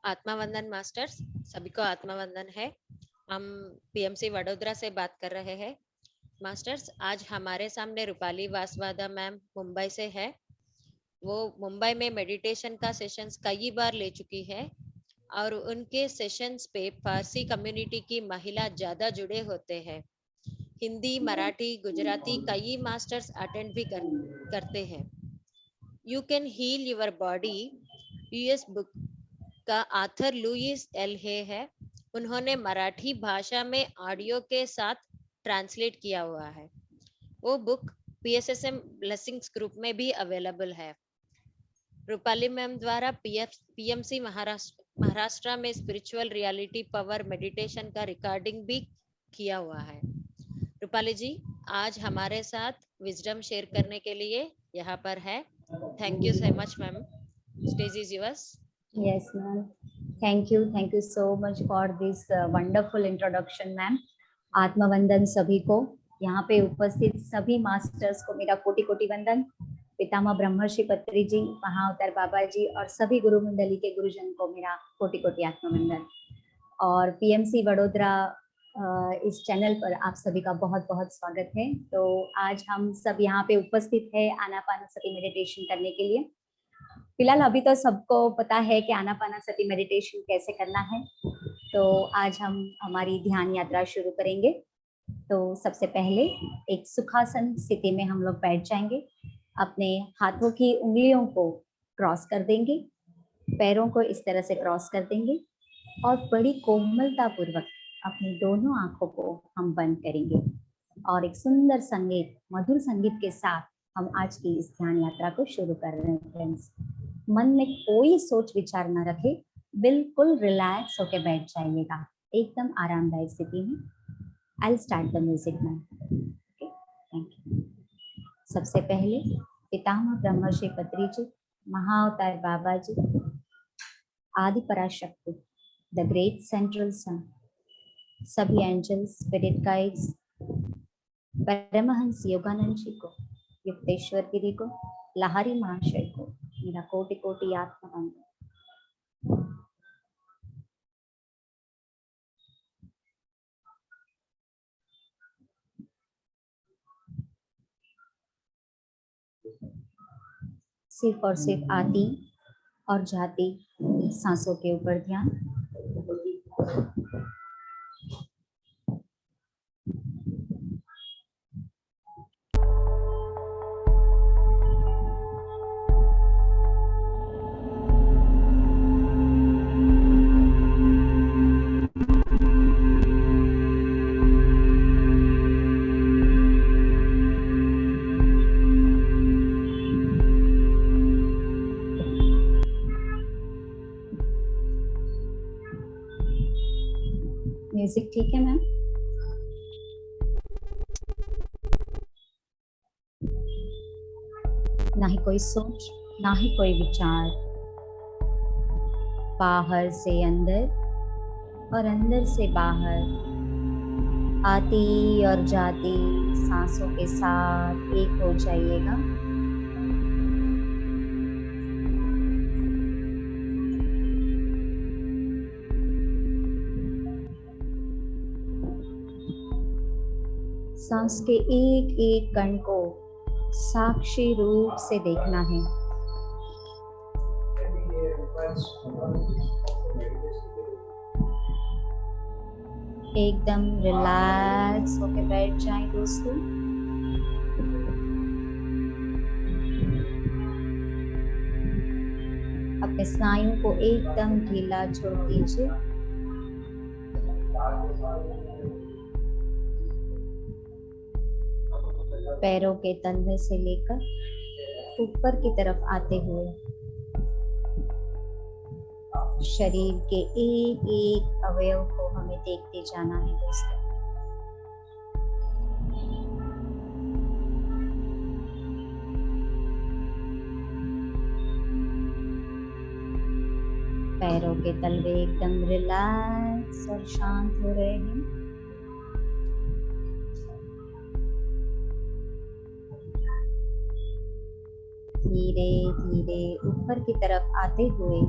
आत्मावंदन masters, सभी को आत्मावंदन है। हम पीएमसी वडोदरा से बात कर रहे हैं। मास्टर्स, आज हमारे सामने रूपाली वासवादा मैम मुंबई से है। वो मुंबई में मेडिटेशन का सेशंस कई बार ले चुकी है और उनके सेशंस पे फारसी कम्युनिटी की महिला ज्यादा जुड़े होते हैं। हिंदी, मराठी, गुजराती कई मास्टर्स अटेंड भी करते हैं। You can heal your body यूएस बुक का आथर लुइस एल हे है। उन्होंने मराठी भाषा में ऑडियो के साथ ट्रांसलेट किया हुआ है। वो बुक पीएसएसएम ब्लेसिंग्स ग्रुप में भी अवेलेबल है। रूपाली मैम द्वारा पीएमसी महाराष्ट्र में स्पिरिचुअल रियलिटी पावर मेडिटेशन का रिकॉर्डिंग भी किया हुआ है। रूपाली जी आज हमारे साथ विजडम शेयर करने के लिए यहाँ पर है। Thank you so much ma'am. Stage is yours. Yes, ma'am. Thank you so much for this wonderful introduction, ma'am. आत्मवंदन सभी को, यहाँ पे उपस्थित सभी मास्टर्स को मेरा कोटि कोटि वंदन। पितामह ब्रह्मर्षि पत्री जी, महाअवतार बाबा जी और सभी गुरु मंडली के गुरुजन को मेरा कोटि कोटि आत्मवंदन। और पीएमसी वडोदरा इस चैनल पर आप सभी का बहुत बहुत स्वागत है। तो आज हम सब यहाँ पे उपस्थित है आनापानसति मेडिटेशन करने के लिए। फिलहाल अभी तो सबको पता है कि आनापानसति मेडिटेशन कैसे करना है, तो आज हम हमारी ध्यान यात्रा शुरू करेंगे। तो सबसे पहले एक सुखासन स्थिति में हम लोग बैठ जाएंगे। अपने हाथों की उंगलियों को क्रॉस कर देंगे, पैरों को इस तरह से क्रॉस कर देंगे और बड़ी कोमलता पूर्वक अपनी दोनों आंखों को हम बंद करेंगे और एक सुंदर संगीत, मधुर संगीत के साथ हम आज की इस ध्यान यात्रा को शुरू कर रहे हैं। फ्रेंड्स, मन में कोई सोच विचार न रखे, बिल्कुल रिलैक्स होके बैठ जाइएगा, एकदम आरामदायक स्थिति में। I start the music ma'am. Okay, thank you. सबसे पहले पितामह ब्रह्मर्षि पत्री जी, महाअवतार बाबा जी, आदि पराशक्ति, द ग्रेट सेंट्रल सन, सभी angels, spirit guides, Paramhansa Yogananda ji को, युक्तेश्वर गिरी को, लहारी महाशय को मेरा कोटि कोटि आत्मवंदन। सिर्फ और सिर्फ आती और जाती सांसों के ऊपर ध्यान। म्यूजिक ठीक है मैम? ना ही कोई सोच, ना ही कोई विचार, बाहर से अंदर और अंदर से बाहर, आती और जाती सांसों के साथ एक हो जाइएगा। सांस के एक एक कण को साक्षी रूप से देखना है। एकदम रिलैक्स होकर बैठ जाएं दोस्तों। अपने स्नायु को एकदम ढीला छोड़ दीजिए। पैरों के तलवे से लेकर ऊपर की तरफ आते हुए शरीर के एक एक अवयव को हमें देखते जाना है दोस्तों। पैरों के तलवे एकदम रिलैक्स और शांत हो रहे हैं। धीरे धीरे ऊपर की तरफ आते हुए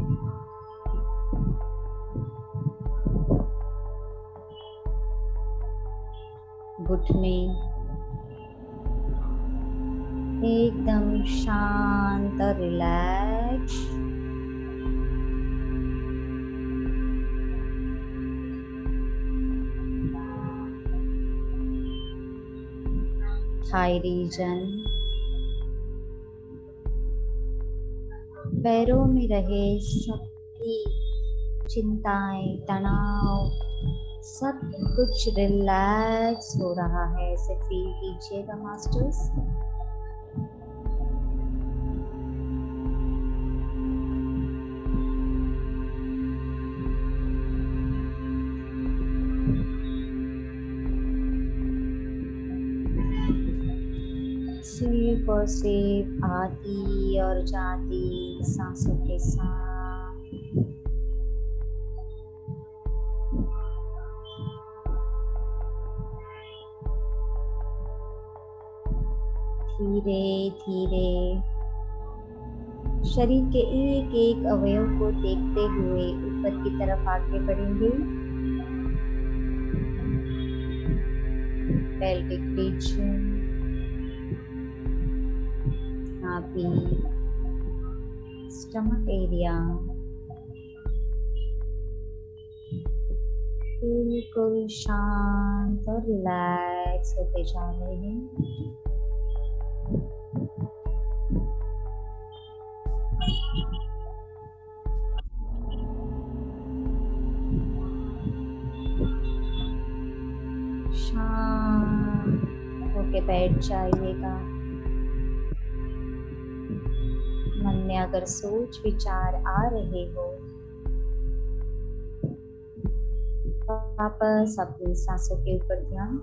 घुटने एकदम शांत और रिलैक्स। थाई रीजन, पैरों में रहे सभी चिंताएं, तनाव, सब कुछ रिलैक्स हो रहा है, ऐसे फील कीजिएगा मास्टर्स। सिर्फ और सिर्फ आती और जाती सांसों के साथ धीरे धीरे शरीर के एक एक अवयव को देखते हुए ऊपर की तरफ आगे बढ़ेंगे। पेल्विक रीजन, नाभि, स्टमक एरिया, बिल्कुल शांत और रिलैक्स होते जा रहे हैं। शांत होके बैठ जाइएगा। मन में अगर सोच विचार आ रहे हो, वापस अपनी सांसों के ऊपर ध्यान।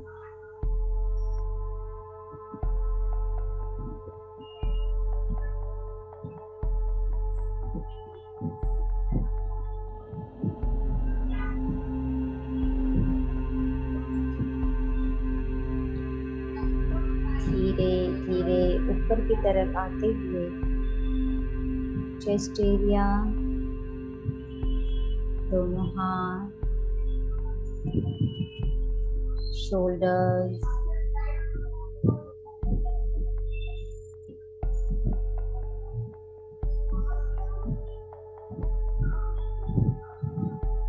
धीरे धीरे ऊपर की तरफ आते हुए चेस्ट एरिया, दोनों हाथ, शोल्डर्स,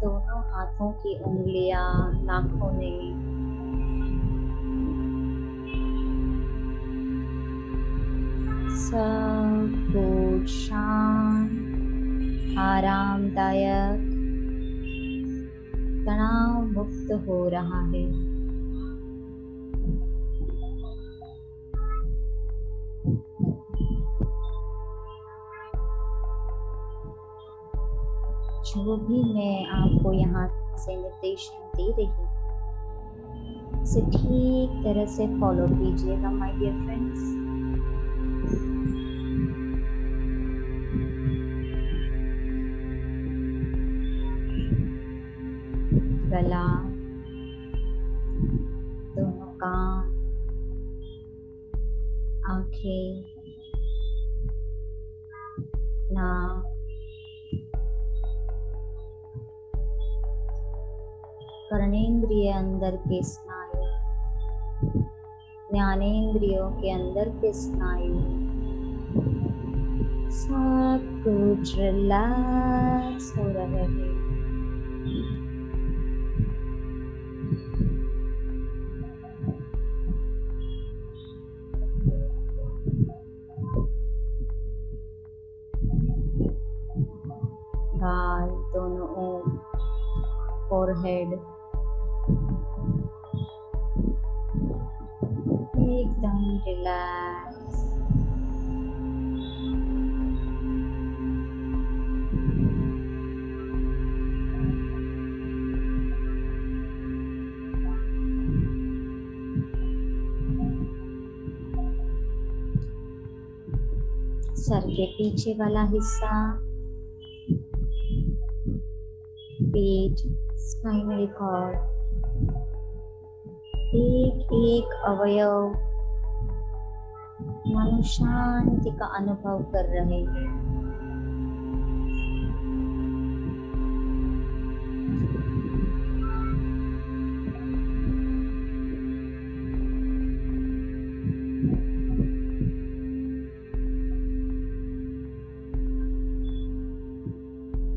दोनों हाथों की उंगलियां, नाखूने, सब कुछ शांत, आरामदायक, तनाव मुक्त हो रहा है। जो भी मैं आपको यहाँ से निर्देशन दे रही हूँ, इसे ठीक तरह से फॉलो कीजिएगा माय डियर फ्रेंड्स। गला, दोनों कान, आंखें, नाक, कर्णेंद्रिय अंदर के स्नायु, ज्ञानेंद्रियों के अंदर के स्नायु, सब कुछ रिलैक्स हो रहे हैं। गाल, दोनों ओर, फोरहेड एकदम रिलैक्स। सर के पीछे वाला हिस्सा, पीठ, स्पाइनल कॉर्ड, एक एक अवयव मानो शांति का अनुभव कर रहे हैं।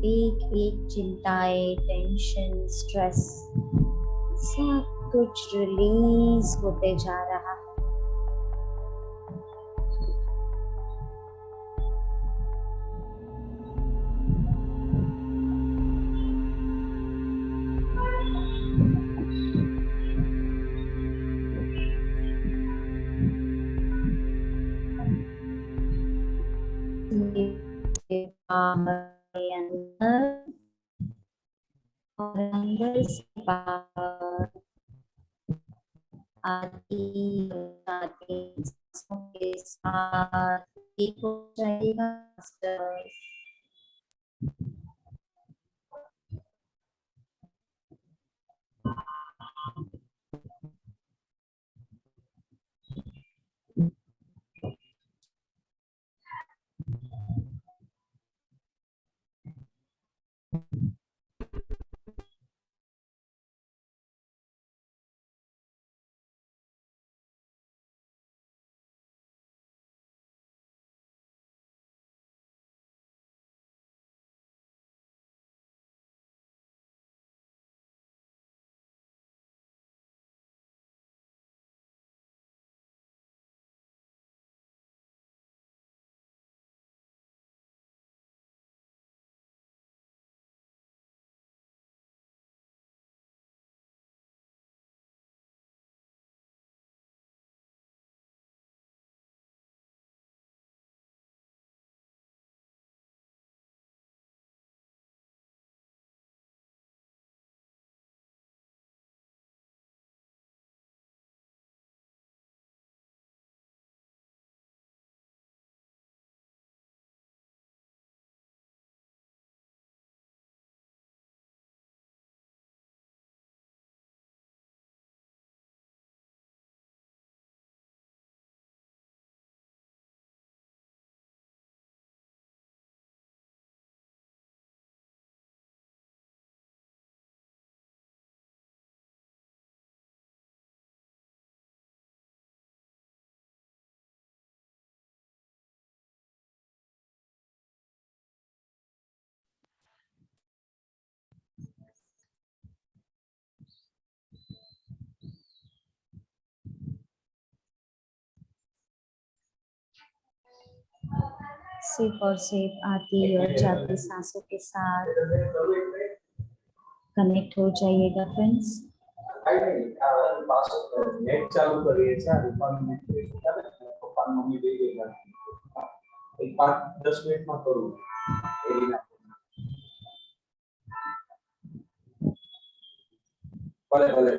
एक एक चिंताएं, टेंशन, स्ट्रेस सब कुछ रिलीज होते जा रहा है। अंदर और अंदर से बाहर आती जाती सांसों के साथ एक हो जाएगा। सिर्फ और सिर्फ आती और जाती सांसों के साथ कनेक्ट हो जाइएगा फ्रेंड्स। नेट चालू करिए मम्मी दे देगा एक 5-10 मिनट में करूँ भले भले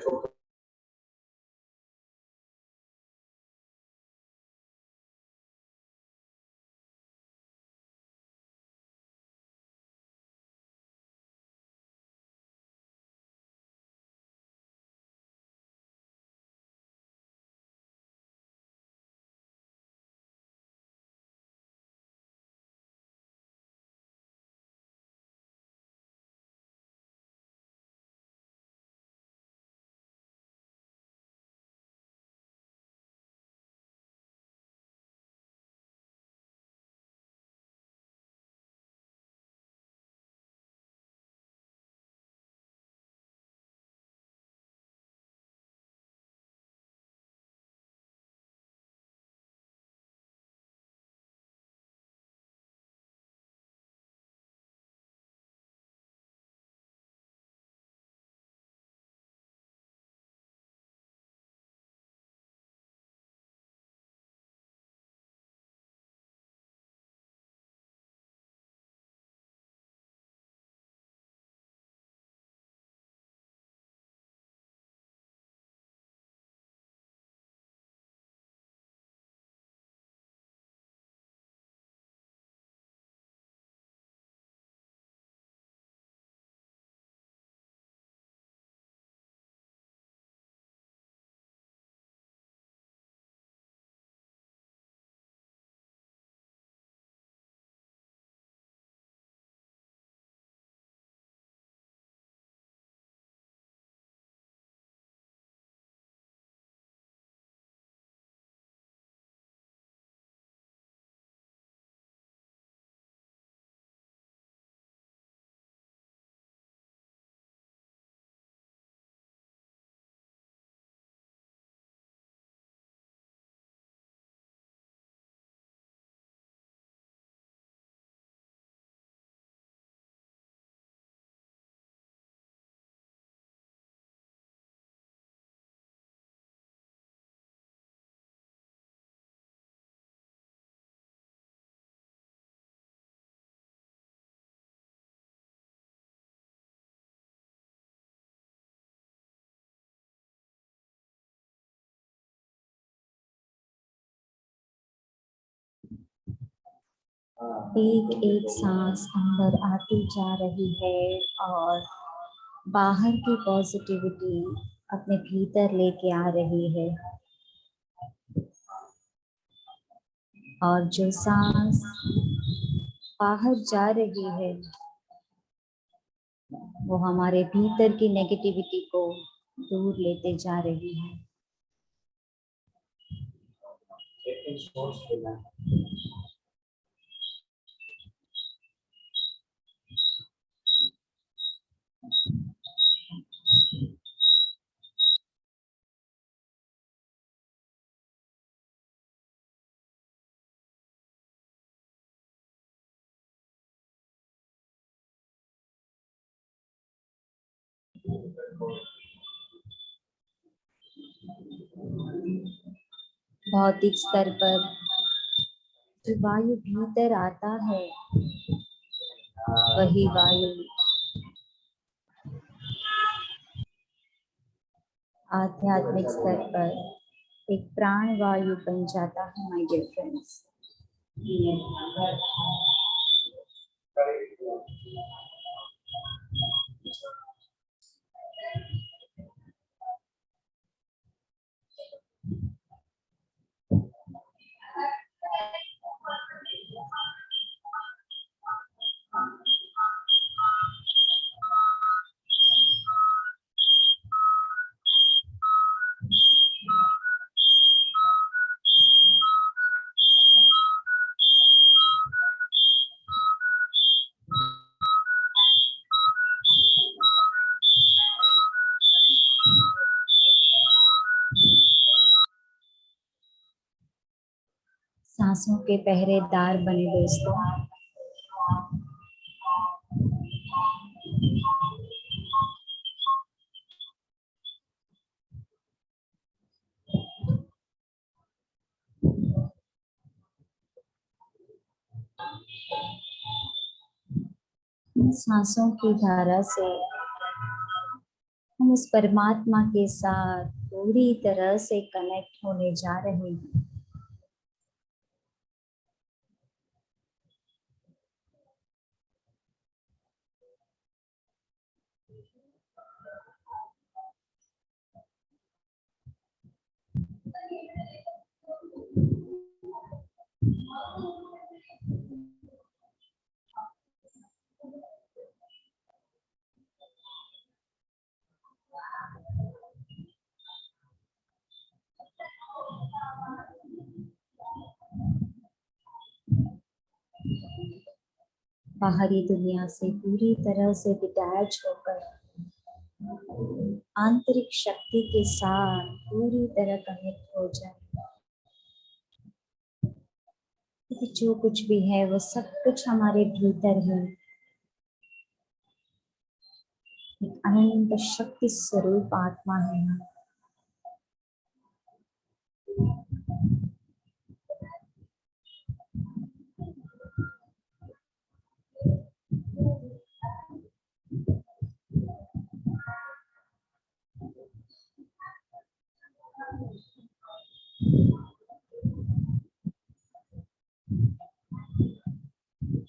एक एक सांस अंदर आती जा रही है और बाहर की पॉजिटिविटी अपने भीतर लेके आ रही है। और जो सांस बाहर जा रही है वो हमारे भीतर की नेगेटिविटी को दूर लेते जा रही है। भौतिक स्तर पर जो वायु भीतर आता है वही वायु आध्यात्मिक स्तर पर एक प्राण वायु बन जाता है। माय डियर फ्रेंड्स, सांसों के पहरेदार बने दोस्तों। सांसों की धारा से हम उस परमात्मा के साथ पूरी तरह से कनेक्ट होने जा रहे हैं। बाहरी दुनिया से पूरी तरह से डिटैच होकर आंतरिक शक्ति के साथ पूरी तरह कनेक्ट हो जाए। क्योंकि जो कुछ भी है वो सब कुछ हमारे भीतर है। एक अनंत शक्ति स्वरूप आत्मा है।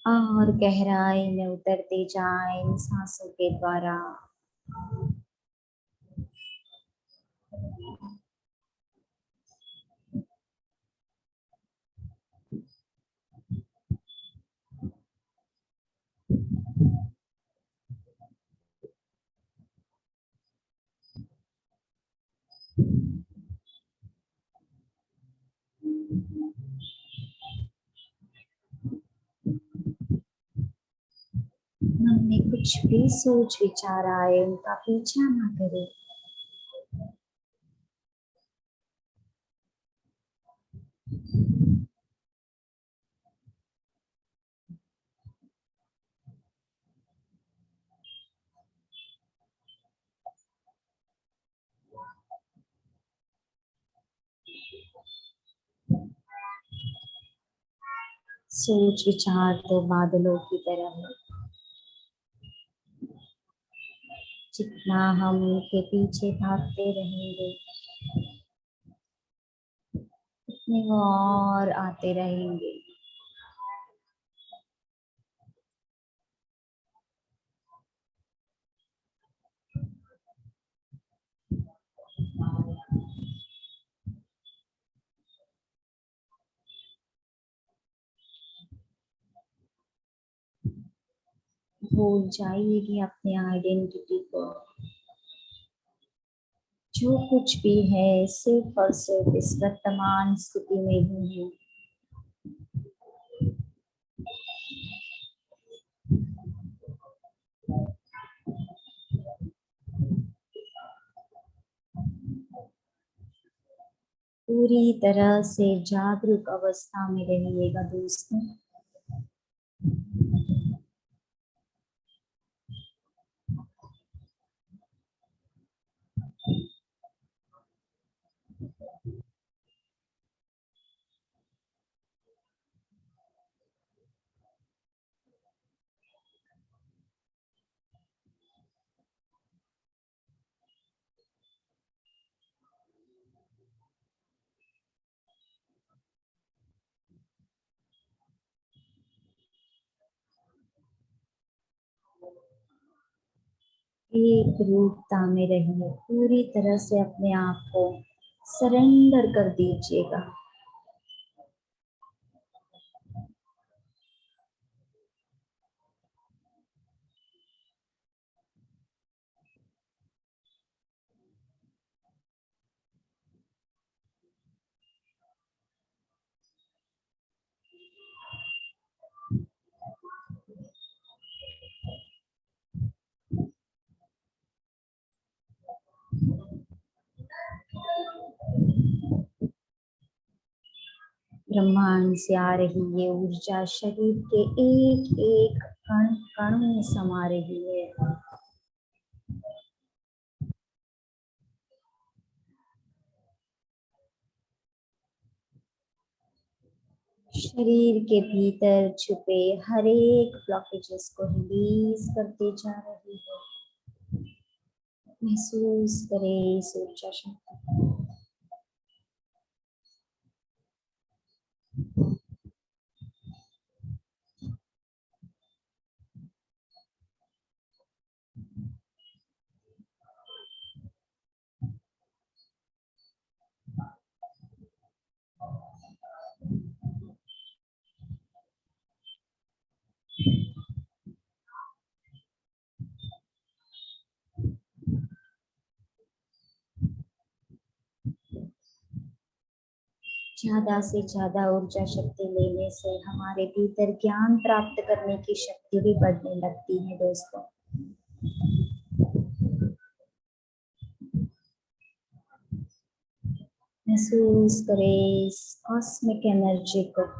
और गहराई में उतरते जाएं इन सांसों के द्वारा। मन में कुछ भी सोच विचार आए उनका पीछा ना करें। सोच विचार तो बादलों की तरह है, जितना हम उनके पीछे भागते रहेंगे उतने वो और आते रहेंगे। भूल जाइएगी अपने आइडेंटिटी को। जो कुछ भी है सिर्फ और सिर्फ इस वर्तमान स्थिति में ही है। पूरी तरह से जागरूक अवस्था में रहिएगा दोस्तों। एक रूपता में रहिए, पूरी तरह से अपने आप को सरेंडर कर दीजिएगा। ब्रह्मांड से आ रही ये ऊर्जा शरीर के एक एक कण कण में समा रही है। शरीर के भीतर छुपे हर एक ब्लॉकेजेस को रिलीज करते जा रही है। महसूस करें इस ऊर्जा शक्ति को। ज्यादा से ज्यादा ऊर्जा शक्ति लेने से हमारे भीतर ज्ञान प्राप्त करने की शक्ति भी बढ़ने लगती है दोस्तों। महसूस करें इस कॉस्मिक एनर्जी को।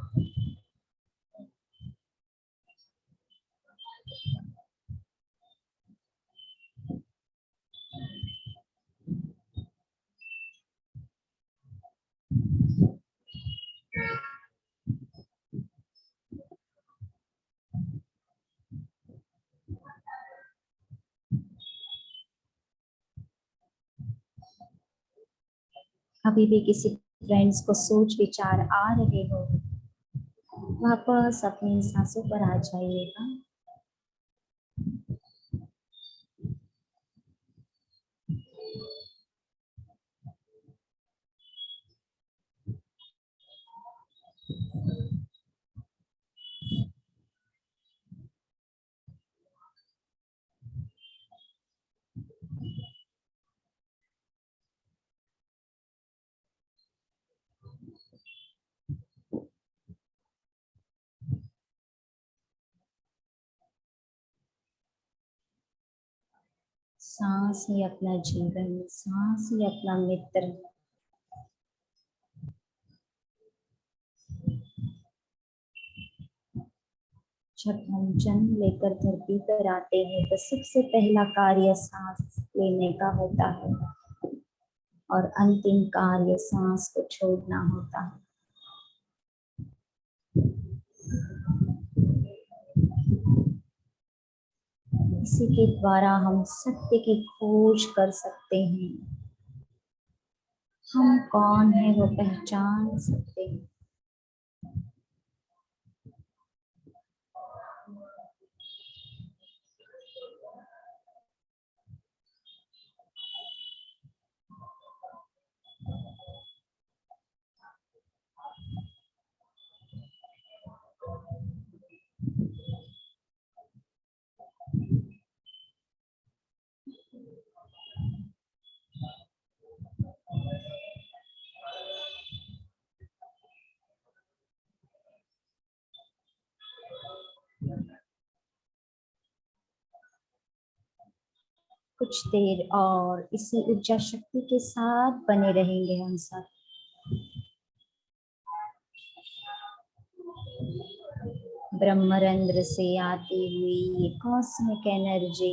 अभी भी किसी फ्रेंड्स को सोच विचार आ रहे हो, वापस अपनी सांसों पर आ जाइएगा। सांस ही अपना जीवन, सांस ही अपना मित्र। जब हम जन्म लेकर धरती पर आते हैं तो सबसे पहला कार्य सांस लेने का होता है और अंतिम कार्य सांस को छोड़ना होता है। इसी के द्वारा हम सत्य की खोज कर सकते हैं। हम कौन है वो पहचान सकते हैं। कुछ देर और इसी ऊर्जा शक्ति के साथ बने रहेंगे हम सब। ब्रह्मरंध्र से आती हुई ये कॉस्मिक एनर्जी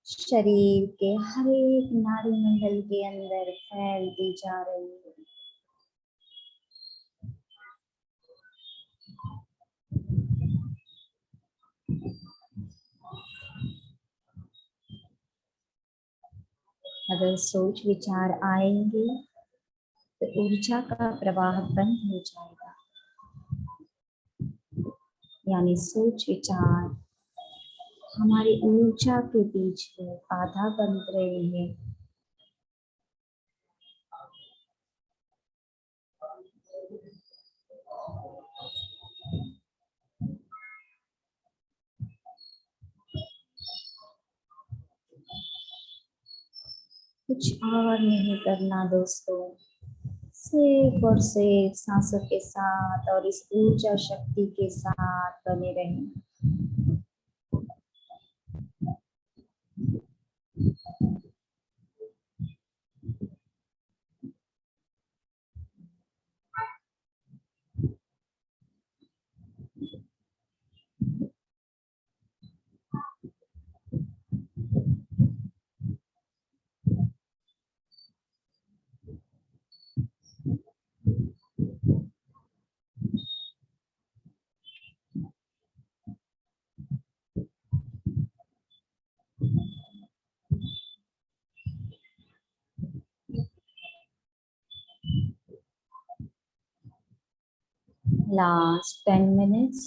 शरीर के हर एक नाड़ी मंडल के अंदर फैलती जा रही है। अगर सोच विचार आएंगे तो ऊर्जा का प्रवाह बंद हो जाएगा, यानी सोच विचार हमारी ऊर्जा के बीच में बाधा बन रहे हैं। कुछ और नहीं करना दोस्तों, सिर्फ और सिर्फ सांसों के साथ और इस ऊर्जा शक्ति के साथ बने रहें। Last 10 minutes.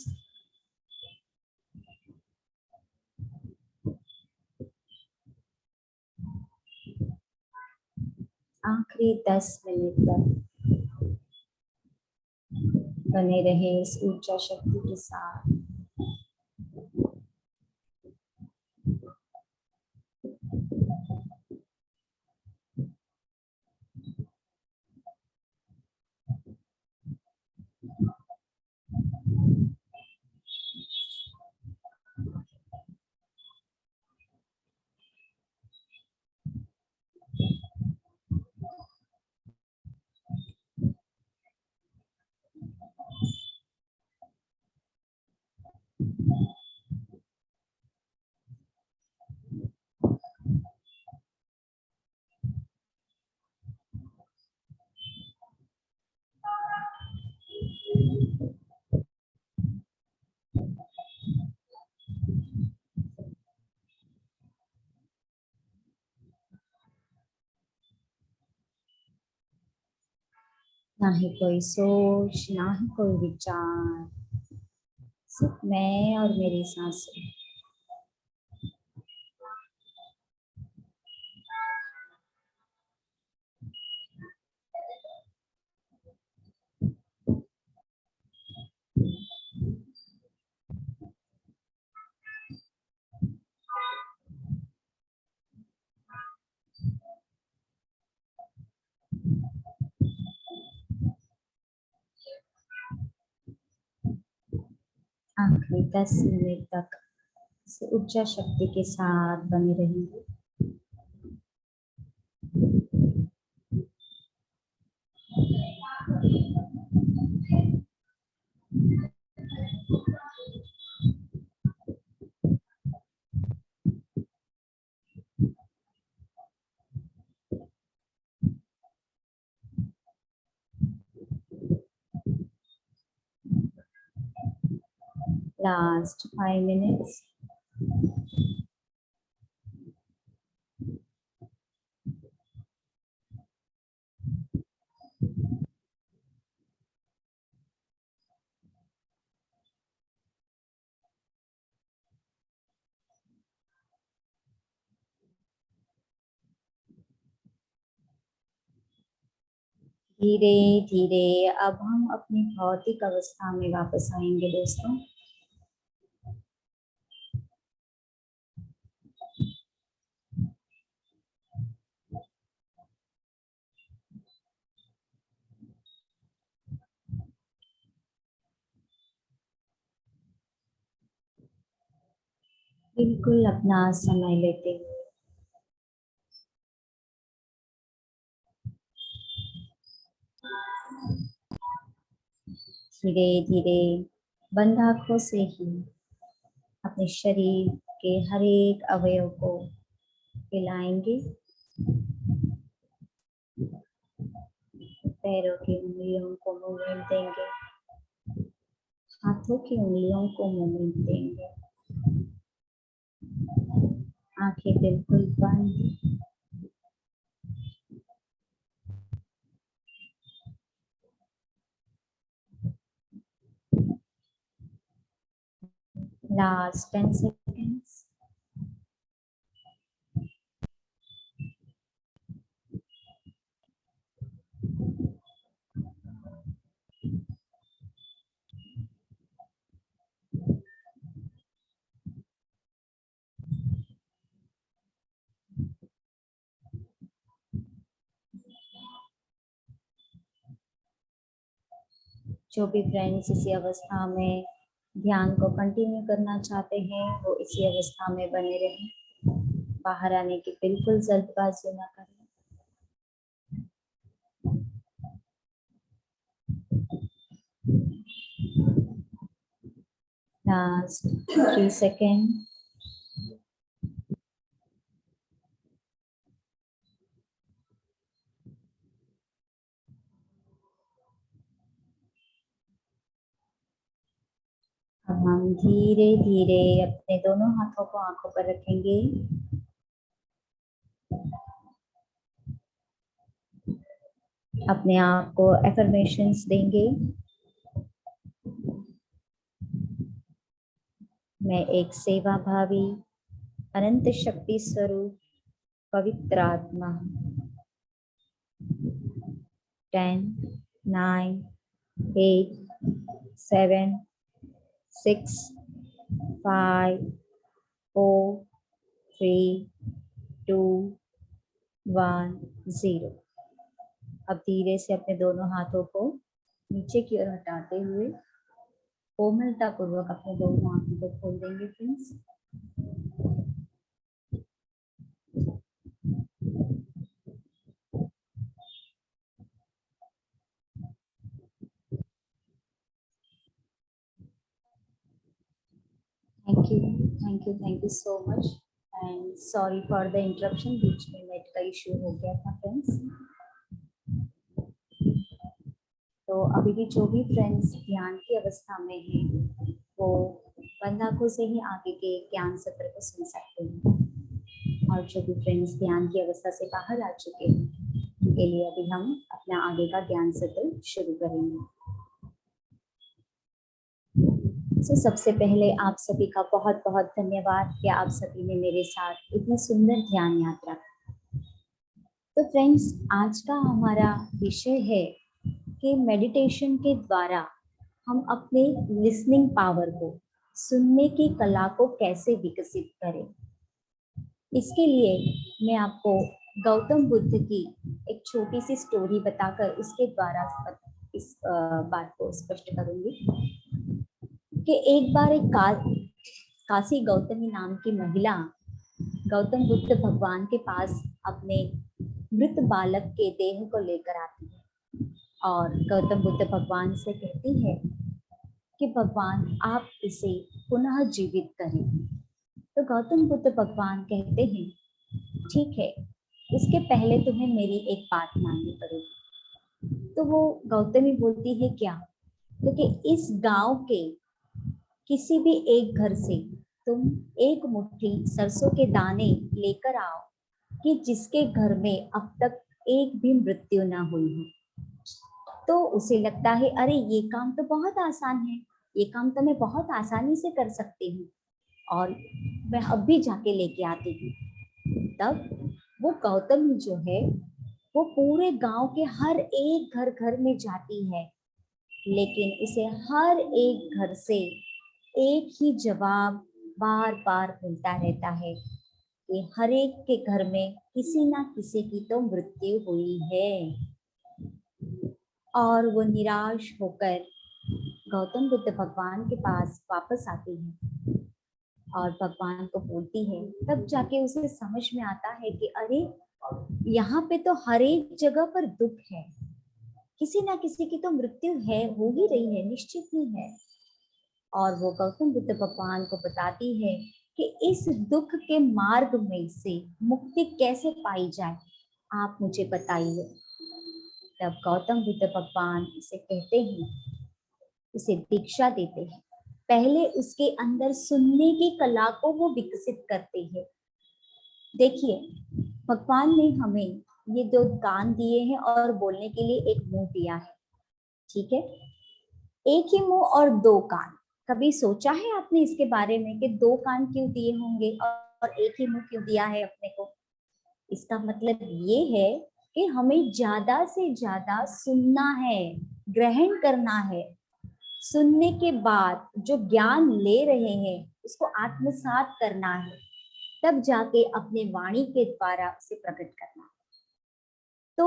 आखिरी 10 मिनट तक बने रहे इस ऊर्जा शक्ति के साथ। ना ही कोई सोच, ना ही कोई विचार, सिर्फ मैं और मेरी सांसें। आखिरी 10 मिनट तक इस ऊर्जा शक्ति के साथ बने रहेंगे। Last 5 minutes. धीरे धीरे अब हम अपनी भौतिक अवस्था में वापस आएंगे दोस्तों। बिल्कुल अपना समय लेते हुए धीरे धीरे बंद आंखों से ही अपने शरीर के हर एक अवयव को हिलाएंगे। पैरों की उंगलियों को मूवमेंट देंगे, हाथों की उंगलियों को मूवमेंट देंगे। आंखें बिल्कुल बंद। Last 10 seconds. जो भी फ्रेंड्स इसी अवस्था में ध्यान को कंटिन्यू करना चाहते हैं वो इसी अवस्था में बने रहें। बाहर आने की बिल्कुल जल्दबाजी ना करें। Last 3 seconds. अब हम धीरे धीरे अपने दोनों हाथों को आंखों पर रखेंगे। अपने आप को एफर्मेशंस देंगे। मैं एक सेवा भावी अनंत शक्ति स्वरूप पवित्र आत्मा 10, 9, 8, 7, 6, 5, 4, 3, 2, 1, 0। अब धीरे से अपने दोनों हाथों को नीचे की ओर हटाते हुए कोमलता पूर्वक अपने दोनों आंखों को खोल देंगे friends. Thank you so much and sorry for the interruption. बीच में नेट का इश्यू हो गया था फ्रेंड्स। तो अभी भी जो भी फ्रेंड्स ध्यान की अवस्था में हैं वो बंद आंखों से ही आगे के ज्ञान सत्र को सुन सकते हैं। और जो भी फ्रेंड्स ध्यान की अवस्था से बाहर आ चुके हैं उनके लिए अभी हम अपना आगे का ज्ञान सत्र शुरू करेंगे। सबसे पहले आप सभी का बहुत बहुत धन्यवाद कि आप सभी ने मेरे साथ इतनी सुंदर ध्यान यात्रा। तो फ्रेंड्स आज का हमारा विषय है कि मेडिटेशन के द्वारा हम अपने लिसनिंग पावर को, सुनने की कला को कैसे विकसित करें। इसके लिए मैं आपको गौतम बुद्ध की एक छोटी सी स्टोरी बताकर उसके द्वारा इस बात को स्पष्ट करूंगी कि एक बार एक काशी गौतमी नाम की महिला गौतम बुद्ध भगवान के पास अपने मृत बालक के देह को लेकर आती है और गौतम बुद्ध भगवान से कहती है कि भगवान आप इसे पुनः जीवित करें। तो गौतम बुद्ध भगवान कहते हैं ठीक है, उसके पहले तुम्हें मेरी एक बात माननी पड़ेगी। तो वो गौतमी बोलती है क्या? क्योंकि इस गांव के किसी भी एक घर से तुम एक मुट्ठी सरसों के दाने लेकर आओ कि जिसके घर में अब तक एक भी मृत्यु ना हुई हो। तो उसे लगता है अरे ये काम तो बहुत आसान है, ये काम तो मैं बहुत आसानी से कर सकती हूँ और मैं अब भी जाके लेके आती हूँ। तब वो गौतमी जो है वो पूरे गांव के हर एक घर में जाती है, लेकिन उसे हर एक घर से एक ही जवाब बार बार मिलता रहता है कि हर एक के घर में किसी ना किसी की तो मृत्यु हुई है। और वो निराश होकर गौतम बुद्ध भगवान के पास वापस आती है और भगवान को बोलती है, तब जाके उसे समझ में आता है कि अरे यहाँ पे तो हर एक जगह पर दुख है, किसी ना किसी की तो मृत्यु है, हो ही रही है, निश्चित ही है। और वो गौतम बुद्ध भगवान को बताती है कि इस दुख के मार्ग में से मुक्ति कैसे पाई जाए, आप मुझे बताइए। तब गौतम बुद्ध भगवान उसे कहते हैं, उसे दीक्षा देते हैं, पहले उसके अंदर सुनने की कला को वो विकसित करते हैं। देखिए, भगवान ने हमें ये 2 कान दिए हैं और बोलने के लिए एक मुंह दिया है, ठीक है। एक ही मुंह और 2 कान, कभी सोचा है आपने इसके बारे में कि 2 कान क्यों दिए होंगे और एक ही मुंह क्यों दिया है अपने को? इसका मतलब ये है कि हमें ज्यादा से ज्यादा सुनना है, ग्रहण करना है। सुनने के बाद जो ज्ञान ले रहे हैं उसको आत्मसात करना है, तब जाके अपने वाणी के द्वारा उसे प्रकट करना है। तो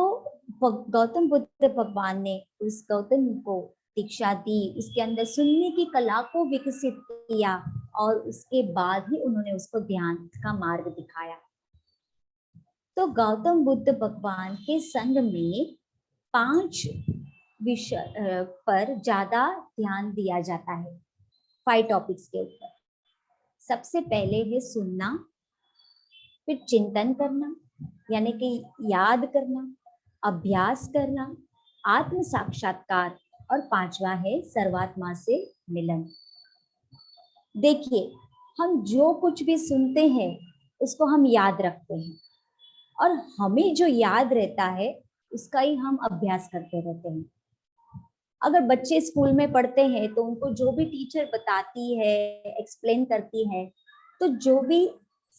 गौतम बुद्ध भगवान ने उस गौतम को दीक्षा दी, उसके अंदर सुनने की कला को विकसित किया और उसके बाद ही उन्होंने उसको ध्यान का मार्ग दिखाया। तो गौतम बुद्ध भगवान के संग में 5 विषय पर ज्यादा ध्यान दिया जाता है, 5 टॉपिक्स के ऊपर। सबसे पहले है सुनना, फिर चिंतन करना यानी कि याद करना, अभ्यास करना, आत्म साक्षात्कार और 5वां है सर्वात्मा से मिलन। देखिए, हम जो कुछ भी सुनते हैं उसको हम याद रखते हैं और हमें जो याद रहता है उसका ही हम अभ्यास करते रहते हैं। अगर बच्चे स्कूल में पढ़ते हैं तो उनको जो भी टीचर बताती है, एक्सप्लेन करती है, तो जो भी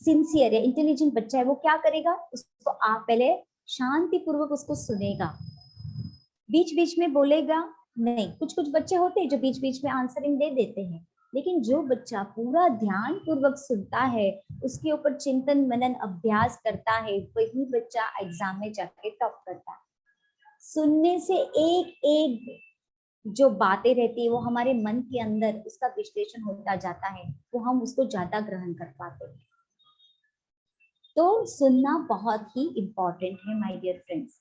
सिंसियर है, इंटेलिजेंट बच्चा है, वो क्या करेगा, उसको आप पहले शांति पूर्वक उसको सुनेगा, बीच बीच में बोलेगा नहीं। कुछ कुछ बच्चे होते हैं जो बीच बीच में आंसरिंग दे देते हैं, लेकिन जो बच्चा पूरा ध्यान पूर्वक सुनता है, उसके ऊपर चिंतन मनन अभ्यास करता है, वही बच्चा एग्जाम में जाके टॉप करता है। सुनने से एक एक जो बातें रहती है वो हमारे मन के अंदर उसका विश्लेषण होता जाता है, वो हम उसको ज्यादा ग्रहण कर पाते हैं। तो सुनना बहुत ही इंपॉर्टेंट है माय डियर फ्रेंड्स।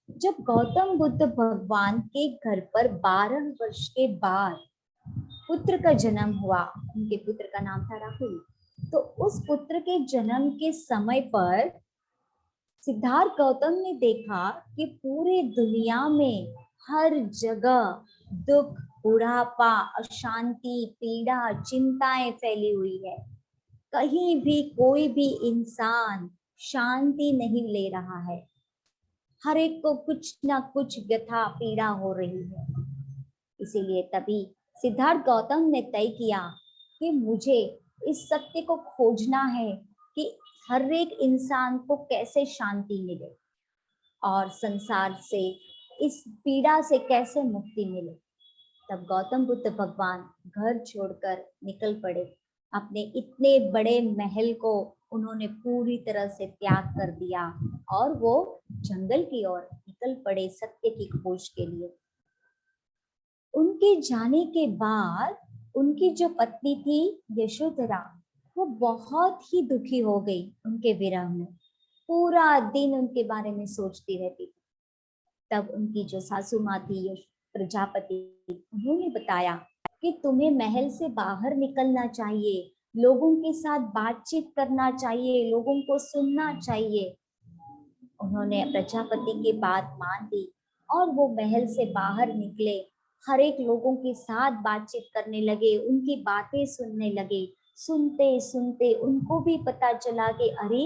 जब गौतम बुद्ध भगवान के घर पर 12 वर्ष के बाद पुत्र का जन्म हुआ, उनके पुत्र का नाम था राहुल, तो उस पुत्र के जन्म के समय पर सिद्धार्थ गौतम ने देखा कि पूरे दुनिया में हर जगह दुख, बुढ़ापा, अशांति, पीड़ा, चिंताएं फैली हुई है। कहीं भी कोई भी इंसान शांति नहीं ले रहा है, हर एक को कुछ ना कुछ व्यथा पीड़ा हो रही है। इसीलिए तभी सिद्धार्थ गौतम ने तय किया कि मुझे इस सत्य को खोजना है कि हर एक इंसान को कैसे शांति मिले और संसार से इस पीड़ा से कैसे मुक्ति मिले। तब गौतम बुद्ध भगवान घर छोड़कर निकल पड़े। अपने इतने बड़े महल को उन्होंने पूरी तरह से त्याग कर दिया और वो जंगल की ओर निकल पड़े सत्य की खोज के लिए। उनके जाने के बाद उनकी जो पत्नी थी यशोधरा, वो बहुत ही दुखी हो गई उनके विरह में, पूरा दिन उनके बारे में सोचती रहती थी। तब उनकी जो सासू माँ थी प्रजापति, उन्होंने बताया कि तुम्हें महल से बाहर निकलना चाहिए, लोगों के साथ बातचीत करना चाहिए, लोगों को सुनना चाहिए। उन्होंने प्रजापति की बात मान ली और वो महल से बाहर निकले, हर एक लोगों के साथ बातचीत करने लगे, उनकी बातें सुनने लगे। सुनते सुनते उनको भी पता चला कि अरे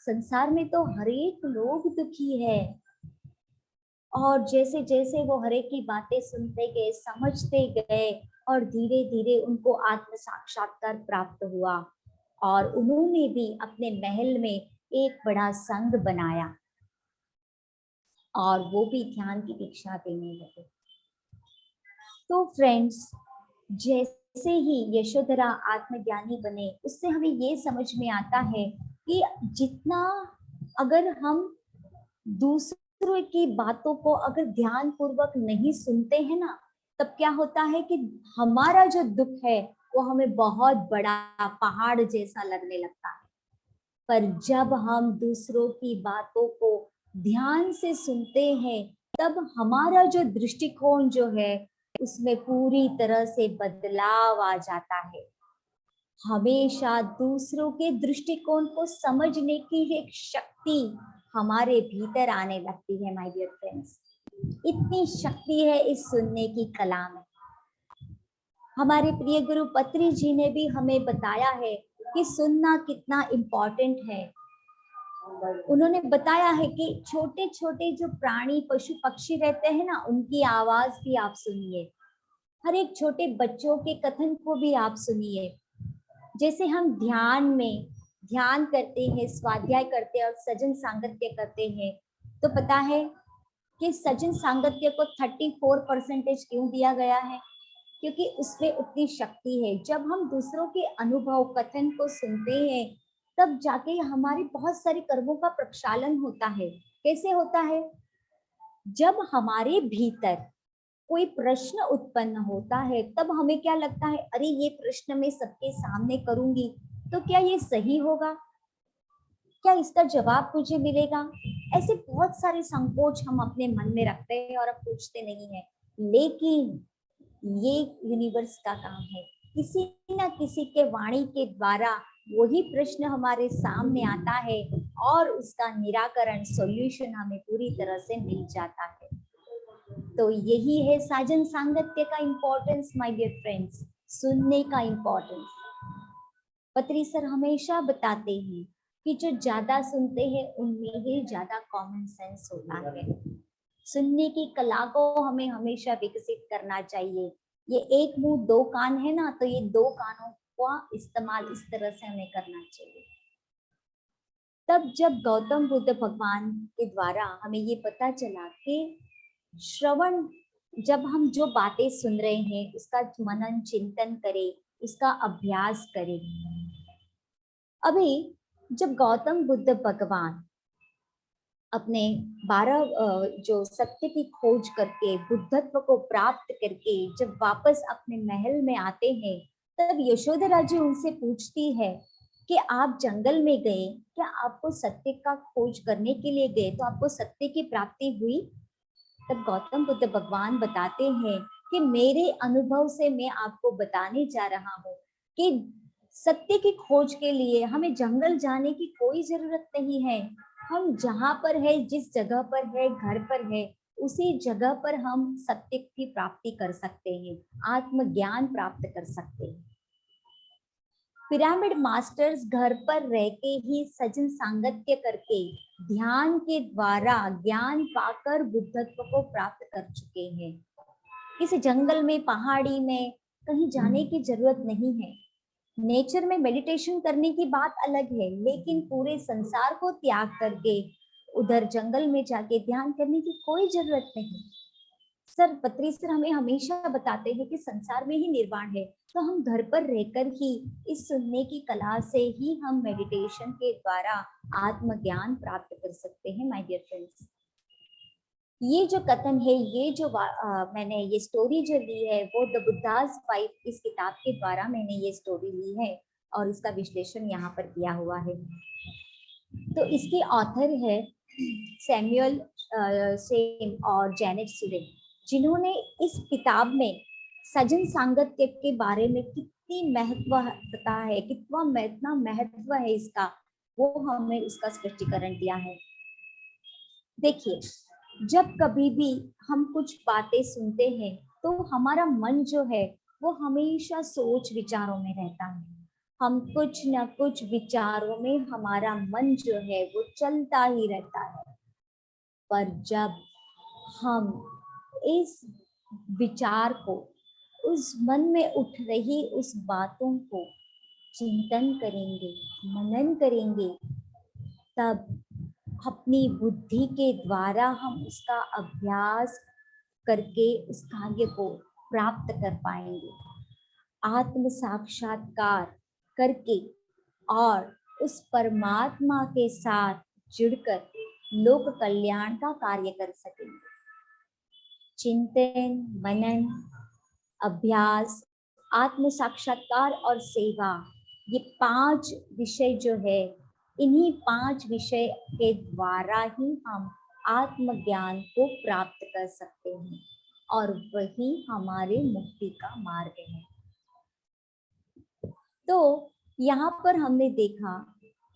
संसार में तो हर एक लोग दुखी है। और जैसे जैसे वो हर एक की बातें सुनते गए, समझते गए और धीरे धीरे उनको आत्म साक्षात्कार प्राप्त हुआ और उन्होंने भी अपने महल में एक बड़ा संघ बनाया और वो भी ध्यान की दीक्षा देने लगे। तो फ्रेंड्स, जैसे ही यशोधरा आत्मज्ञानी बने, उससे हमें ये समझ में आता है कि जितना अगर हम दूसरों की बातों को अगर ध्यान पूर्वक नहीं सुनते हैं ना, तब क्या होता है कि हमारा जो दुख है वो हमें बहुत बड़ा पहाड़ जैसा लगने लगता है। पर जब हम दूसरों की बातों को ध्यान से सुनते हैं, तब हमारा जो दृष्टिकोण जो है उसमें पूरी तरह से बदलाव आ जाता है। हमेशा दूसरों के दृष्टिकोण को समझने की एक शक्ति हमारे भीतर आने लगती है माय डियर फ्रेंड्स। इतनी शक्ति है इस सुनने की कला में। हमारे प्रिय गुरु पत्री जी ने भी हमें बताया है कि सुनना कितना इम्पोर्टेंट है। उन्होंने बताया है कि छोटे छोटे जो प्राणी पशु पक्षी रहते हैं ना, उनकी आवाज भी आप सुनिए। हर एक छोटे बच्चों के कथन को भी आप सुनिए। जैसे हम ध्यान करते हैं, स्वाध्याय करते हैं और सजन सांगत्य करते हैं, तो पता है कि सजन सांगत्य को 34% क्यों दिया गया है? क्योंकि उसमें उतनी शक्ति है। जब हम दूसरों के अनुभव कथन को सुनते हैं, तब जाके हमारे बहुत सारे कर्मों का प्रक्षालन होता है। कैसे होता है? जब हमारे भीतर कोई प्रश्न उत्पन्न होता है, तब हमें क्या लगता है, अरे ये प्रश्न मैं सबके सामने करूंगी तो क्या ये सही होगा, क्या इसका जवाब मुझे मिलेगा? ऐसे बहुत सारे संकोच हम अपने मन में रखते हैं और अब पूछते नहीं है। लेकिन ये यूनिवर्स का काम है, किसी न किसी के वाणी के द्वारा वही प्रश्न हमारे सामने आता है और उसका निराकरण, सॉल्यूशन हमें पूरी तरह से मिल जाता है। तो यही है साजन सांगत्य का इम्पोर्टेंस माय डियर फ्रेंड्स, सुनने का इम्पोर्टेंस। पत्री सर हमेशा बताते हैं कि जो ज्यादा सुनते हैं उनमें ही ज्यादा कॉमन सेंस होता है। सुनने की कला को हमें हमेशा विकसित करना चाहिए। ये एक मुंह दो कान है ना, तो ये दो कानों का इस्तेमाल इस तरह से हमें करना चाहिए। तब जब गौतम बुद्ध भगवान के द्वारा हमें ये पता चला कि श्रवण, जब हम जो बातें सुन रहे हैं उसका मनन चिंतन करें, उसका अभ्यास करें। अभी जब गौतम बुद्ध भगवान अपने 12 जो सत्य की खोज करके बुद्धत्व को प्राप्त करके जब वापस अपने महल में आते हैं, तब यशोधरा जी उनसे पूछती है कि आप जंगल में गए, क्या आपको सत्य का खोज करने के लिए गए, तो आपको सत्य की प्राप्ति हुई? तब गौतम बुद्ध भगवान बताते हैं कि मेरे अनुभव से मैं आपको बताने जा रहा हूँ कि सत्य की खोज के लिए हमें जंगल जाने की कोई जरूरत नहीं है। हम जहाँ पर है, जिस जगह पर है, घर पर है, उसी जगह पर हम सत्य की प्राप्ति कर सकते हैं, आत्मज्ञान प्राप्त कर सकते हैं। पिरामिड मास्टर्स घर पर रह के ही सजन सांगत्य करके ध्यान के द्वारा ज्ञान पाकर बुद्धत्व को प्राप्त कर चुके हैं। किसी जंगल में, पहाड़ी में कहीं जाने की जरूरत नहीं है। नेचर में मेडिटेशन करने की बात अलग है, लेकिन पूरे संसार को त्याग करके उधर जंगल में जाके ध्यान करने की कोई जरूरत नहीं। सर पत्री सर हमें हमेशा बताते हैं कि संसार में ही निर्वाण है, तो हम घर पर रहकर ही इस सुनने की कला से ही हम मेडिटेशन के द्वारा आत्मज्ञान प्राप्त कर सकते हैं माय डियर फ्रेंड्स। ये जो कथन है, ये जो मैंने ये स्टोरी जो ली है, वो द बुद्धास वाइफ इस किताब के द्वारा मैंने ये स्टोरी ली है और इसका विश्लेषण यहाँ पर किया हुआ है। तो इसकी ऑथर है सैमुअल सेम और जैनेट सुरे, जिन्होंने इस किताब में सजन सांगत्य के बारे में कितनी महत्वता है, कितना महत्व है इसका, वो हमें उसका स्पष्टीकरण दिया है। देखिए, जब कभी भी हम कुछ बातें सुनते हैं तो हमारा मन जो है वो हमेशा सोच विचारों में रहता है। हम कुछ न कुछ विचारों में हमारा मन जो है वो चलता ही रहता है। पर जब हम इस विचार को, उस मन में उठ रही उस बातों को चिंतन करेंगे, मनन करेंगे, तब अपनी बुद्धि के द्वारा हम उसका अभ्यास करके उस कार्य को प्राप्त कर पाएंगे, आत्म साक्षात्कार करके और उस परमात्मा के साथ जुड़कर लोक कल्याण का कार्य कर सकेंगे। चिंतन, मनन, अभ्यास, आत्म साक्षात्कार और सेवा, ये 5 विषय जो है, इन्हीं 5 विषय के द्वारा ही हम आत्मज्ञान को प्राप्त कर सकते हैं और वही हमारे मुक्ति का मार्ग है। तो यहाँ पर हमने देखा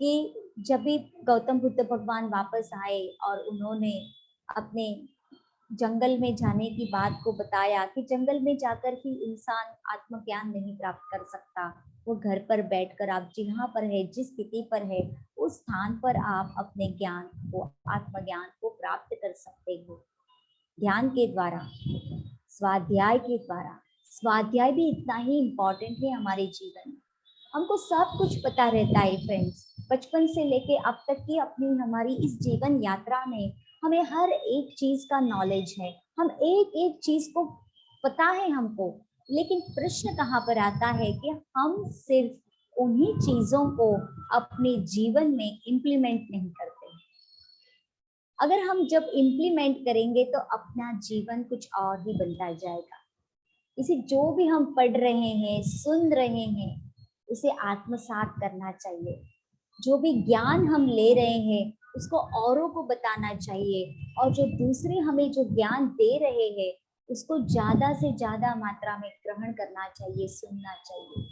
कि जब भी गौतम बुद्ध भगवान वापस आए और उन्होंने अपने जंगल में जाने की बात को बताया कि जंगल में जाकर ही इंसान आत्मज्ञान नहीं प्राप्त कर सकता, वो घर पर बैठकर आप जहाँ पर है, जिस स्थिति पर है, उस स्थान पर आप अपने ज्ञान को, आत्मज्ञान को प्राप्त कर सकते हो ध्यान के द्वारा, स्वाध्याय के द्वारा। स्वाध्याय भी इतना ही इम्पोर्टेंट है हमारे जीवन में। हमको सब कुछ पता रहता है फ्रेंड्स, बचपन से लेके अब तक की अपनी हमारी इस जीवन यात्रा में हमें हर एक चीज का नॉलेज है, हम एक एक चीज को पता है हमको, लेकिन प्रश्न कहाँ पर आता है कि हम सिर्फ उन्हीं चीजों को अपने जीवन में इम्प्लीमेंट नहीं करते। अगर हम जब इम्प्लीमेंट करेंगे तो अपना जीवन कुछ और ही बनता जाएगा। इसे जो भी हम पढ़ रहे हैं, सुन रहे हैं, उसे आत्मसात करना चाहिए। जो भी ज्ञान हम ले रहे हैं उसको औरों को बताना चाहिए, और जो दूसरे हमें जो ज्ञान दे रहे हैं उसको ज्यादा से ज्यादा मात्रा में ग्रहण करना चाहिए, सुनना चाहिए।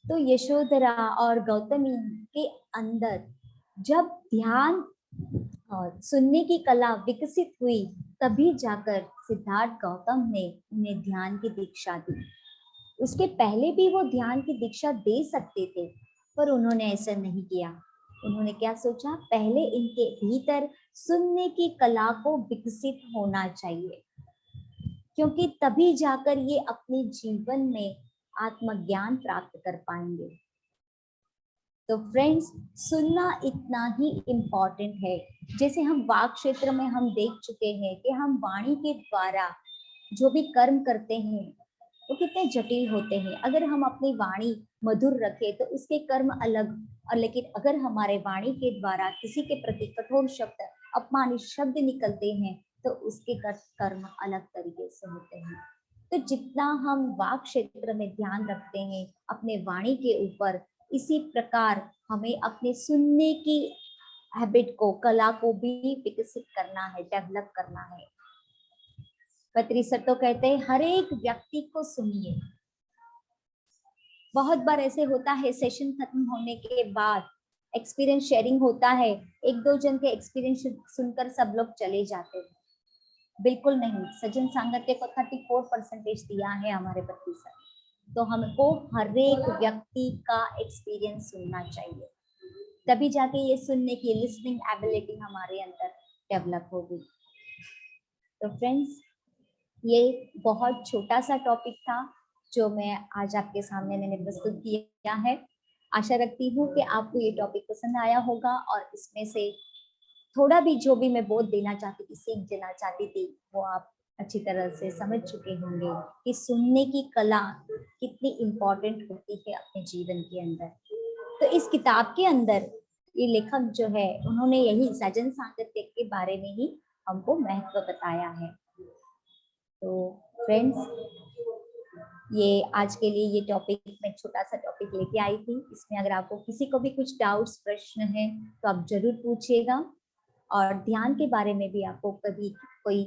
तो यशोधरा और गौतमी के अंदर जब ध्यान और सुनने की कला विकसित हुई, तभी जाकर सिद्धार्थ गौतम ने उन्हें ध्यान की दीक्षा दी। उसके पहले भी वो ध्यान की दीक्षा दे सकते थे, पर उन्होंने ऐसा नहीं किया। उन्होंने क्या सोचा, पहले इनके भीतर सुनने की कला को विकसित होना चाहिए, क्योंकि तभी जाकर ये अपने जीवन में आत्मज्ञान प्राप्त कर पाएंगे। तो फ्रेंड्स, सुनना इतना ही इम्पोर्टेंट है। जैसे हम वाक क्षेत्र में हम देख चुके हैं कि हम वाणी के द्वारा जो भी कर्म करते हैं वो कितने जटिल होते हैं। अगर हम अपनी वाणी मधुर रखें तो उसके कर्म अलग, और लेकिन अगर हमारे वाणी के द्वारा किसी के प्रति कठोर शब्द, अपमानित शब्द निकलते हैं तो उसके कर्म अलग तरीके से होते हैं। तो जितना हम वाक क्षेत्र में ध्यान रखते हैं अपने वाणी के ऊपर, इसी प्रकार हमें अपने सुनने की हैबिट को, कला को भी विकसित करना है, डेवलप करना है। पत्री सर तो कहते हैं हर एक व्यक्ति को सुनिए। बहुत बार ऐसे होता है, सेशन खत्म होने के बाद एक्सपीरियंस शेयरिंग होता है, एक दो जन के एक्सपीरियंस सुनकर सब लोग चले जाते हैं। बिल्कुल नहीं, सज्जन सांगत्य को 34% दिया है हमारे पत्री सर, तो हमको हर एक व्यक्ति का एक्सपीरियंस सुनना चाहिए, तभी जाके ये सुनने की लिसनिंग एबिलिटी हमारे अंदर डेवलप होगी। तो फ्रेंड्स, ये बहुत छोटा सा टॉपिक था जो मैं आज आपके सामने मैंने प्रस्तुत किया है। आशा रखती हूँ कि आपको ये टॉपिक पसंद आया होगा और इसमें से थोड़ा भी जो भी मैं बोध देना चाहती थी, सीख देना चाहती थी, वो आप अच्छी तरह से समझ चुके होंगे कि सुनने की कला कितनी इम्पोर्टेंट होती है अपने जीवन के अंदर। तो इस किताब के अंदर ये लेखक जो है उन्होंने यही सज्जन सांगत्य के बारे में ही हमको महत्व बताया है। तो फ्रेंड्स, ये आज के लिए ये टॉपिक मैं छोटा सा टॉपिक लेके आई थी। इसमें अगर आपको किसी को भी कुछ डाउट्स, प्रश्न है तो आप जरूर पूछिएगा, और ध्यान के बारे में भी आपको कभी कोई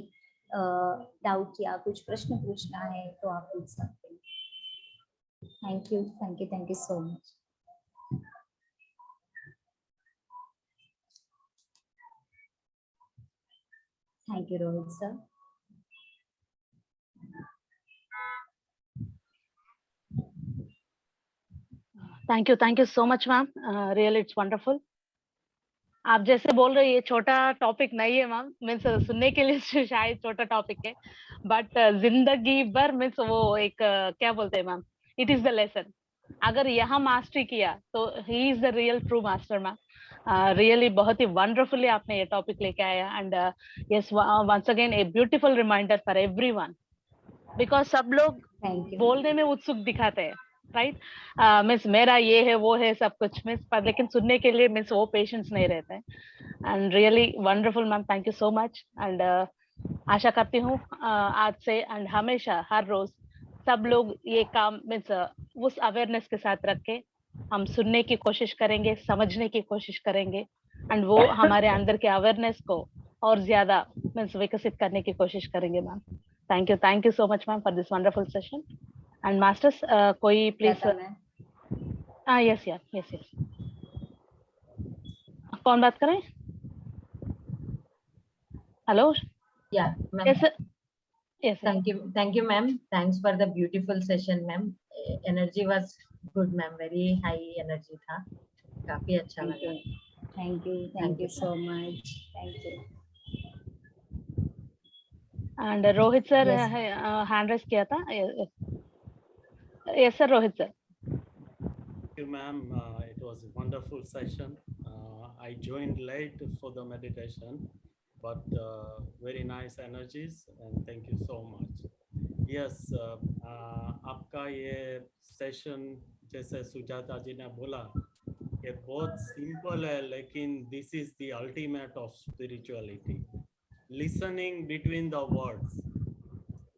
डाउट या कुछ प्रश्न पूछना है तो आप पूछ सकते हैं। Thank you, thank you, thank you so much. Thank you Rohit sir. Thank you so much ma'am, really it's wonderful. आप जैसे बोल रहे हैं ये छोटा टॉपिक नहीं है मैम, मीन्स सुनने के लिए शायद छोटा टॉपिक है, बट जिंदगी भर मीन्स वो एक क्या बोलते हैं ma'am, it is the lesson. अगर यहाँ मास्टरी किया तो he is the real true master ma'am. Really बहुत ही वंडरफुली आपने ये टॉपिक लेके आया, and yes, once again a beautiful reminder for everyone, because सब लोग बोलने में उत्सुक दिखाते हैं, राइट? मीन्स मेरा ये है वो है सब कुछ मीन्स, पर लेकिन सुनने के लिए मीन्स वो पेशेंस नहीं रहते हैं। And really wonderful ma'am, thank you so much. And आशा करती हूँ आज से एंड हमेशा हर रोज सब लोग ये काम मीन्स उस अवेयरनेस के साथ रख के हम सुनने की कोशिश करेंगे, समझने की कोशिश करेंगे, एंड वो हमारे अंदर के अवेयरनेस को और ज्यादा मीन्स विकसित करने की कोशिश करेंगे ma'am. Thank you so much ma'am for this wonderful session. And masters कोई प्लीज. Yes yes. कौन बात करें? Hello. Yeah, ma'am. Yes, sir. Yes, sir. Thank you, ma'am. Thanks for the beautiful session, ma'am. Energy was good, ma'am. Very high energy था. काफी अच्छा लगा. Thank you so much. Thank you. And Rohit sir Yes. hand raise किया था. Yes sir, Rohit sir. Thank you, ma'am. It was a wonderful session. I joined late for the meditation, but very nice energies, and thank you so much. Yes, आपका ये session जैसे सुजाता जी ने बोला ये बहुत simple है, लेकिन this is the ultimate of spirituality. Listening between the words.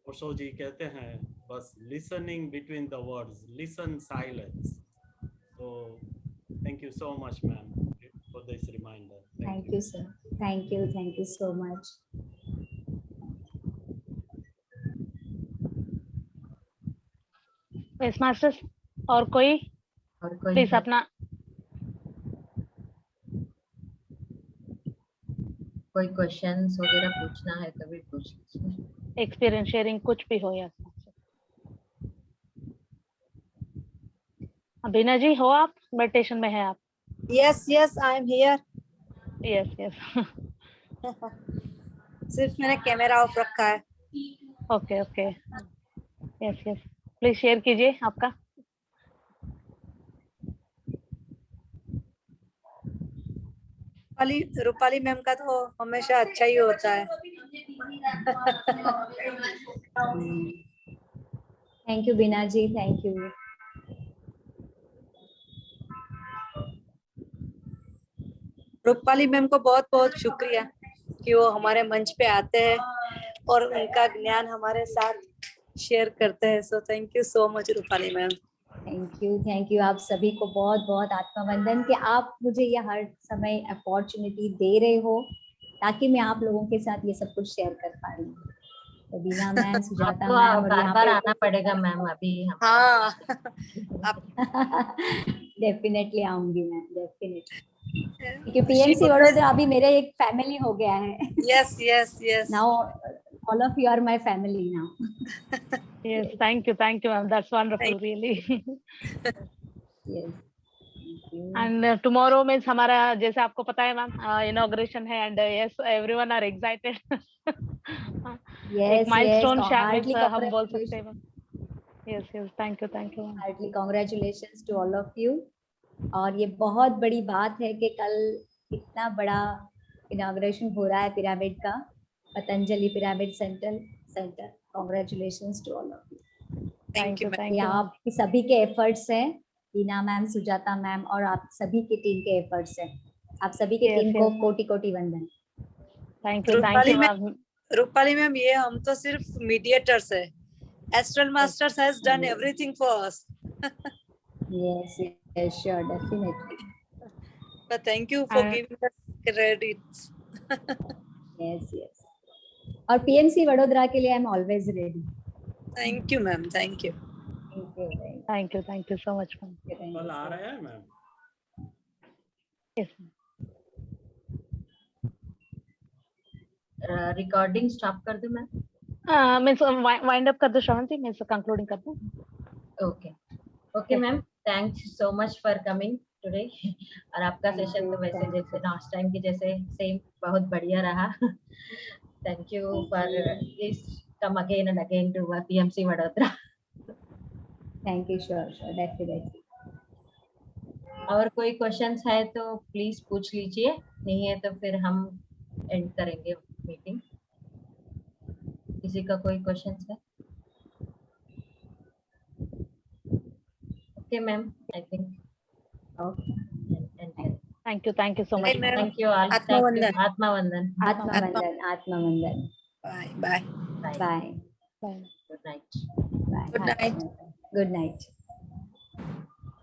Osho ji कहते हैं बस listening between the words, listen silence. So thank you so much, ma'am, for this reminder. Thank you, sir. Thank you so much. Yes, masters. और कोई please अपना कोई questions वगैरह पूछना है तो भी पूछ लीजिए. एक्सपीरियंस शेयरिंग कुछ भी हो या बीना जी हो आप मेडिटेशन में है आप? Yes I am here. Yes सिर्फ मैंने कैमरा ऑफ रखा है. ओके यस प्लीज शेयर कीजिए आपका. रूपाली मैम का तो हमेशा अच्छा ही होता है. Thank you, Bina ji. Thank you. Rupali ma'am को बहुत बहुत शुक्रिया कि वो हमारे मंच पे आते हैं और उनका ज्ञान हमारे साथ शेयर करते हैं. So thank you so much Rupali ma'am. Thank you आप सभी को बहुत बहुत आत्मवंदन कि आप मुझे ये हर समय अपॉर्चुनिटी दे रहे हो ताकि मैं आप लोगों के साथ ये सब कुछ शेयर कर पा रही हूँ. तो बीना मैम, सुजाता मैम, और यहाँ बार आना पड़ेगा मैम अभी. हाँ डेफिनेटली आऊंगी मैं, डेफिनेटली. क्योंकि पीएमसी वडोदरा अभी मेरे एक फैमिली हो गया है. Yes now all of you are my family now. Yes, thank you ma'am, that's wonderful. Really. Yes. And tomorrow means हमारा जैसे आपको पता है मैम इनॉग्रेशन है, and yes everyone are excited. एक माइलस्टोन शायद हम बोल सकते हैं. Yes, thank you Heartily congratulations to all of you. और ये बहुत बड़ी बात है कि कल इतना बड़ा इनॉग्रेशन हो रहा है पिरामिड का, Patanjali pyramid centre. Congratulations to all of you. Thank you. ये आपकी सभी के एफर्ट्स हैं, बीना मैम, सुजाता मैम, और आप सभी की टीम के एफर्ट्स हैं. आप सभी की टीम को कोटि कोटि वंदन. Thank you ma'am. Rupali ma'am, ये हम तो सिर्फ मीडिएटर्स है. Astral masters has done everything for us. Yes, sure, definitely. But thank you for giving us credits. Yes. और पीएमसी वडोदरा के लिए I am always ready. Thank you ma'am. Thank you. Thank you so much ma'am. कल आ रहे हैं ma'am? Yes. Recording stop कर दूं ma'am? Means wind up कर दो श्रवंती, मैं कंक्लूडिंग कर दूं. Okay ma'am, thanks so much for coming today. और आपका सेशन तो वैसे जैसे लास्ट टाइम की जैसे सेम बहुत बढ़िया रहा. Thank you for this. Come again and again to PMC Vadodara. Thank you. Sure definitely. और कोई क्वेश्चंस है तो प्लीज पूछ लीजिए, नहीं है तो फिर हम एंड करेंगे मीटिंग. किसी का कोई क्वेश्चंस है? Okay ma'am, I think. Thank you so much. Thank you all. आत्मवंदन. आत्मवंदन. Bye. Bye. Good night. Bye. Good night. Good night.